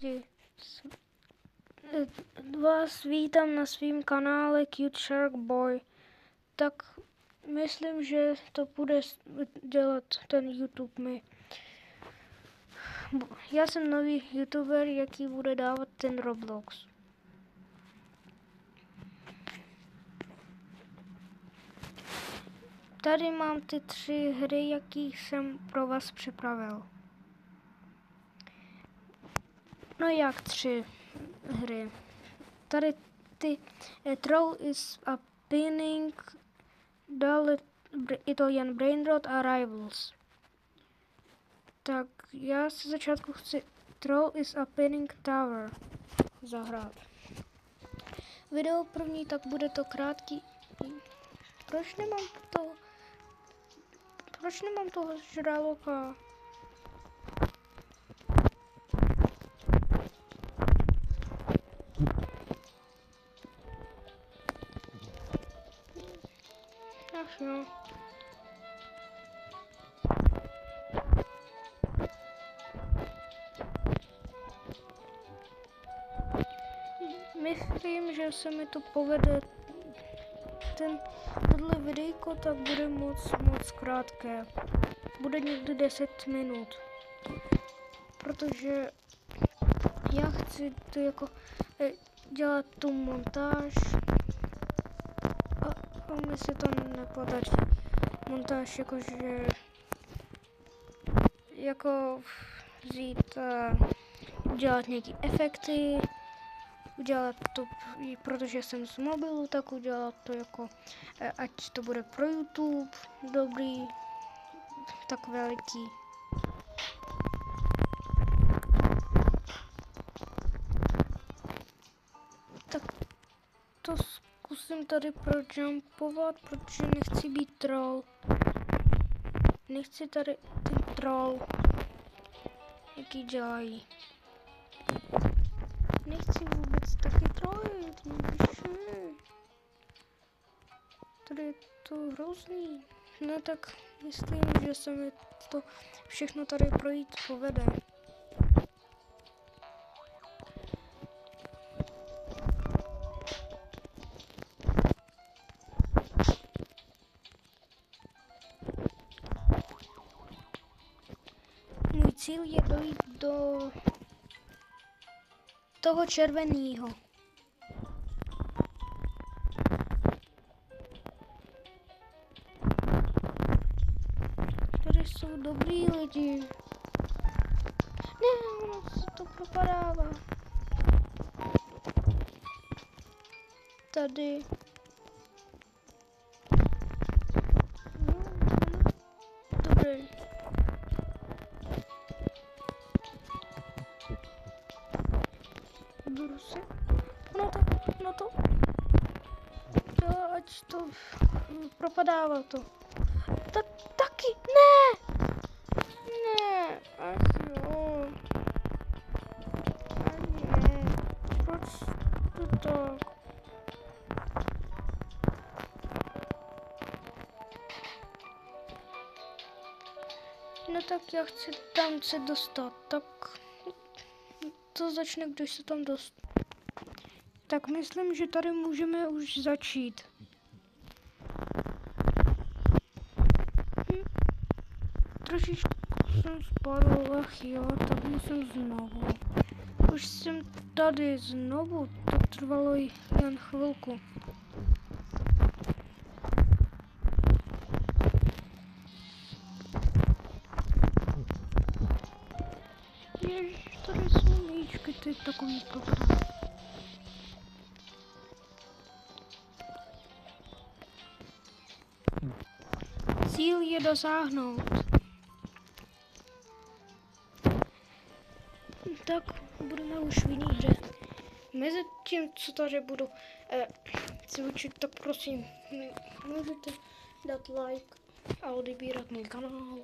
Lidi, vás vítám na svém kanále Cute Shark Boy. Tak myslím, že to bude dělat ten YouTube mi. Já jsem nový YouTuber, jaký bude dávat ten Roblox. Tady mám ty 3 hry, jaký jsem pro vás připravil. No jak 3 hry? Tady ty Troll is a Pinning, dále Italian Brainrot a Rivals. Tak já se začátku chci Troll is a Pinning Tower zahrát. Video první, tak bude to krátký. Proč nemám toho žraloka? Ach jo. Myslím, že se mi to povede. Tohle videjko tak bude moc krátké. Bude někdy 10 minut. Protože já chci to jako dělat tu montáž a mi se to nepodaří. Montáž jakože jako vzít udělat nějaký efekty, udělat to, protože jsem z mobilu, tak udělat to jako, ať to bude pro YouTube, dobrý, tak veliký. Tak to zkusím tady projumpovat, protože nechci být troll. Nechci tady ten troll, jaký dělají. Nechci vůbec taky trollit, tady je to hrozný. No tak myslím, že se mi to všechno tady projít povede. Můj cíl je dojít do toho červeného. Tady jsou dobrý lidi. Ne, ono se to propadává. Tady. Dobrý. Budu si. No to. Jo, ať to propadává to. Taky, ne! Ne, ach jo. Ne, proč to tak? No tak já chci tam se dostat, tak to začne, když se tam dostanu. Tak myslím, že tady můžeme už začít. Trošičku jsem spadl, ach jo, tak musím znovu. Už jsem tady znovu, to trvalo jen chvilku. Ježiš, tady jsou míčky, ty takový problém. Cíl je dosáhnout. Tak budeme už v jiný hře. Mezi tím, co tady budu cvičit, tak prosím, můžete dát like a odebírat můj kanál.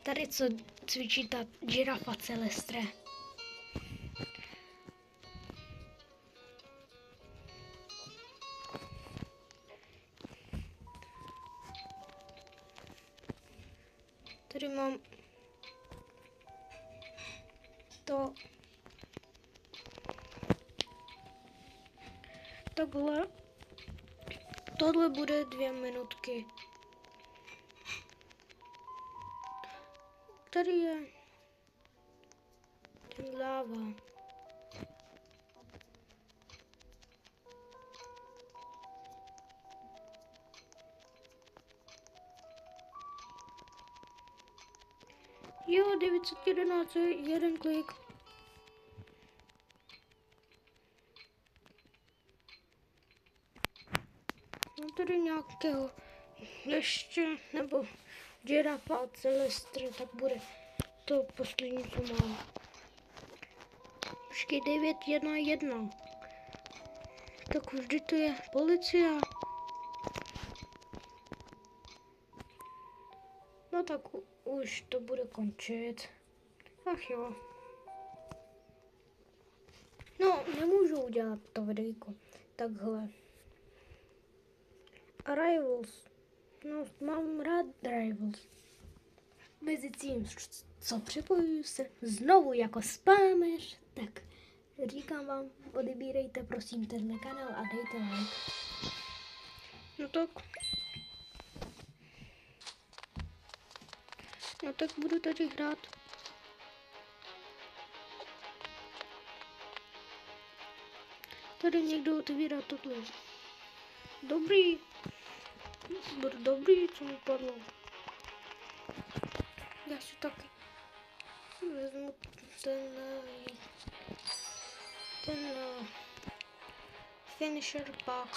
Tady co cvičí ta žirafa Celestre. Tady mám to takhle. Tohle bude 2 minutky. Tady je ten láva. Jo, 911, jeden klik. Mám tady nějakého ještě, nebo žirafa a celestra, tak bude to poslední, co mám. Počkej, 911. Tak vždy to je policie. No tak už to bude končit. Ach jo. No, nemůžu udělat to videjko takhle. Rivals. No, mám rád Rivals. Mezitím, co připojuju se znovu jako spamer, tak říkám vám, odebírejte prosím tenhle kanál a dejte like. No tak. No tak budu tady hrát. Tady někdo otevírá tohle. Dobrý. Bude dobrý, co mi padlo. Já si taky vezmu ten finisher pack.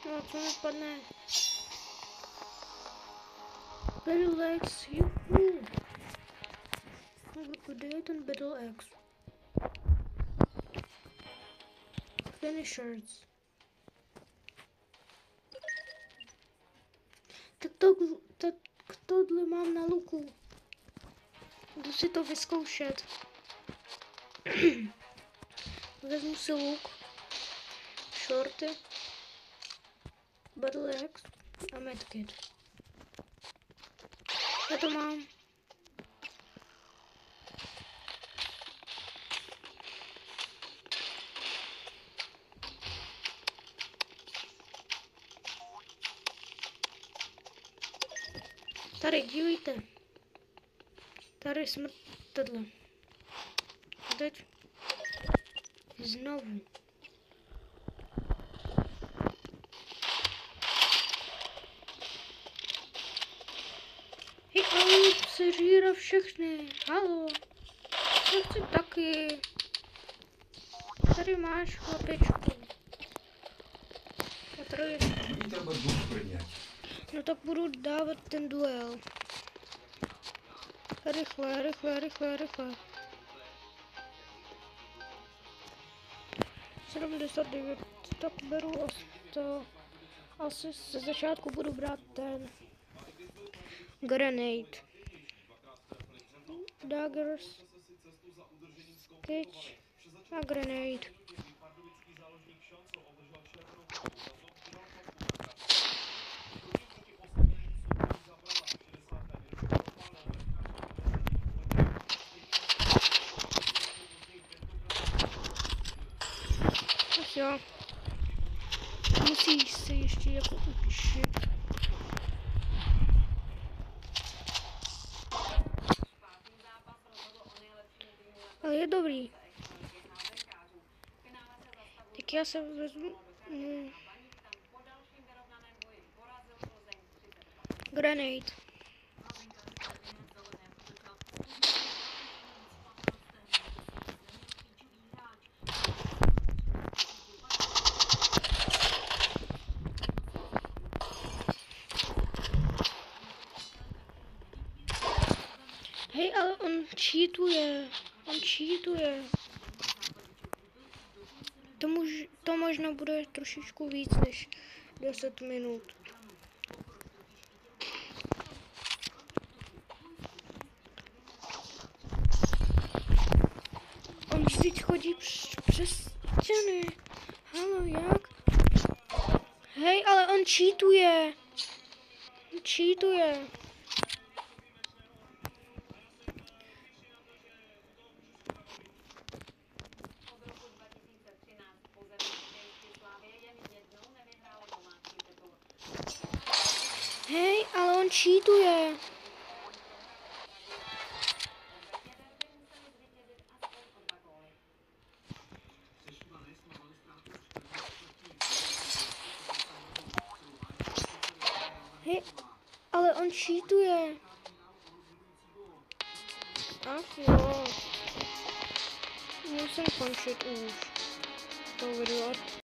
No, co mi padne? Battle Axe, juhu. Kde je ten Battle Axe? Finishers. Tak tohle mám na luku. Jdu si to vyzkoušet. Vezmu si luk, shorty, Battle Axe a medkit. Já to mám. Tady, dívejte. Tady smrt tohle. A teď znovu. Hej, ale sežíra všechny. Halo. Já chci taky. Tady máš chlapečku. A tady... No tak budu dávat ten duel. Rychle, rychle, rychle, rychle. 79, tak beru to. Asi ze začátku budu brát ten grenade. Daggers, sketch a grenade. Jo. Musíš se ještě jako učit. Ale je dobrý. Tak já se vezmu grenade. Hej, ale on cheatuje. On cheatuje. To možná bude trošičku víc než 10 minut. On vždyť chodí přes stěny. Halo, jak? Hej. on cheatuje. Cheatuje. Hej, ale on cheatuje. Hej, ale on cheatuje. Ach jo. Musím končit už to video.